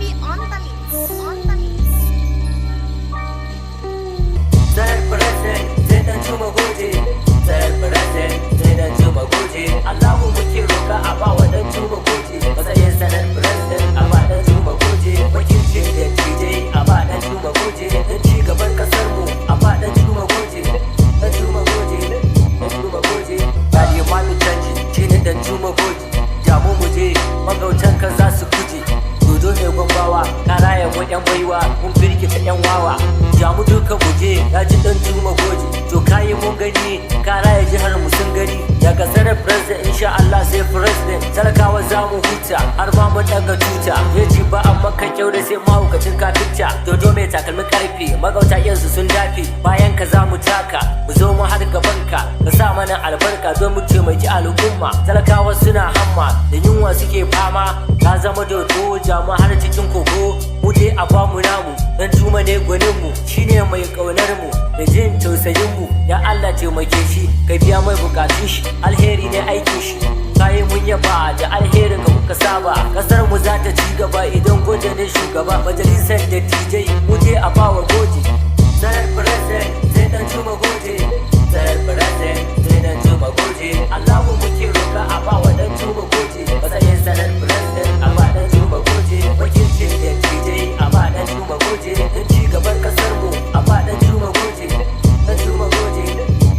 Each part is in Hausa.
Baby on the mix, on the mix. Sanar present, sai dan juma goje. Sanar present, sai dan juma goje. Allahu muke roka a ba wa dan juma goje. Matsayin sanar present a ba dan juma goje. Wakilcin da DJ a ba dan juma goje. Dan ci gaban kasar mu a ba dan juma goje. Dan juma goje, dan juma goje. Bali mami canji, shine dan juma goje. Jamu mu je, magautan kan za su kuje. Dodo ne gwambawa, karayen mu yan baiwa, mun firgita yan wawa. Jamu duka muje, ya ji dan juma goje. To kayi mun gani, karaye jihar mu sun gani. Daga sanar president insha Allah sai president. Talakawa za mu huta, har ma mun daga tuta. Ya ci ba amma kan kyau da sai mahaukacin kafinta. Dodo mai takalmin karfe, magauta yanzu sun dafe. Bayan ka za mu taka, mu zo mu har gaban ka. Ka sa mana albarka don mu taimaki al'umma. Talakawa suna hamma, da yunwa suke fama. Ka zama dodo, jamu har cikin kogo. Mu je a bamu namu, dan juma ne gwanin mu. Shine mai kaunar mu, da jin tausayin mu. Ya Allah taimake shi, ka biya mai bukatun shi. Alheri ne aikin shi, kayi mun yaba da alherin ka muka saba. Kasar mu za ta ci gaba idan goje ne shugaba. Majalisar dattijai mu je a bawa goje. Sanar president sai dan juma goje. Sanar president sai dan juma goje. Allahu muke roka a bawa dan juma goje. Matsayin sanar president a ba dan juma goje. Wakilcin dattijai a ba dan juma goje. Dan ci gaban kasar mu a ba dan juma goje. Dan juma goje,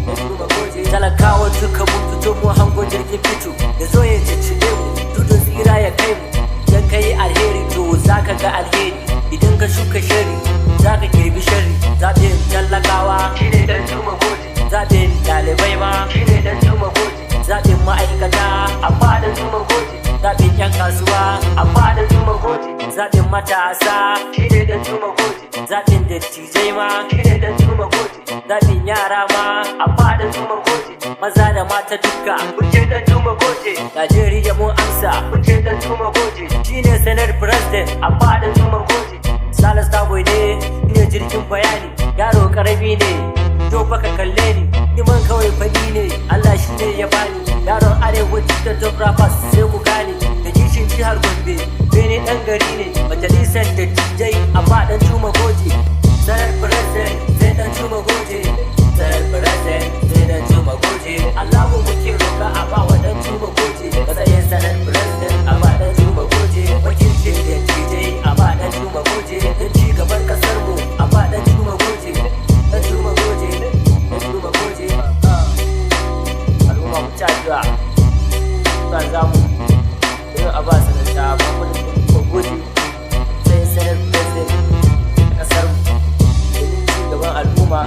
dan juma goje. Talakawa duka mun fito mu hango jirgin fito. Da zo ya cicciɓe mu, tudun tsira ya kai mu. Dan kai alheri to zaka ga alheri. Idan ka shuka shari, zaka girbi shari. Zaɓin talakawa shine dan juma goje. Zaɓin ɗalibai ma shine dan juma goje. Zaɓin ma'aikata a faɗin juma goje. Zaɓin 'yan kasuwa a faɗin juma goje. Zaɓin matasa shine dan juma goje. Zaɓin dattijai ma shine dan juma goje. Zaɓin yara ma a faɗin juma goje. Maza da mata duka kuke dan juma goje. Najeriya mun amsa kuke dan juma goje. Shine sanar president a faɗin juma goje. Salas Starboy ne, ina jirgin bayani. Yaro karami ne, to fa ka kalle ni. Iman kawai fadi ne, Allah shi ne ya bani. Yaron arewa cikin top rappers sai ku gane. Da kishin jihar Gombe, bene dan gari ne. Majalisar dattijai a faɗin juma goje. Sanar president sai dan juma goje. Sanar president sai dan juma goje. Allahu muke roka a ba wa dan juma goje. Matsayin sanar president a ba dan juma goje. Wakilcin dattijai a ba dan juma goje. Dan ci gaban kasar mu a ba dan juma goje. Dan juma goje, dan juma goje. Al'umma mu ci addu'a. Ba za mu yi a ba sanata ba mu da goje. Sai sanar president a kasar mu. Domin ci gaban al'umma.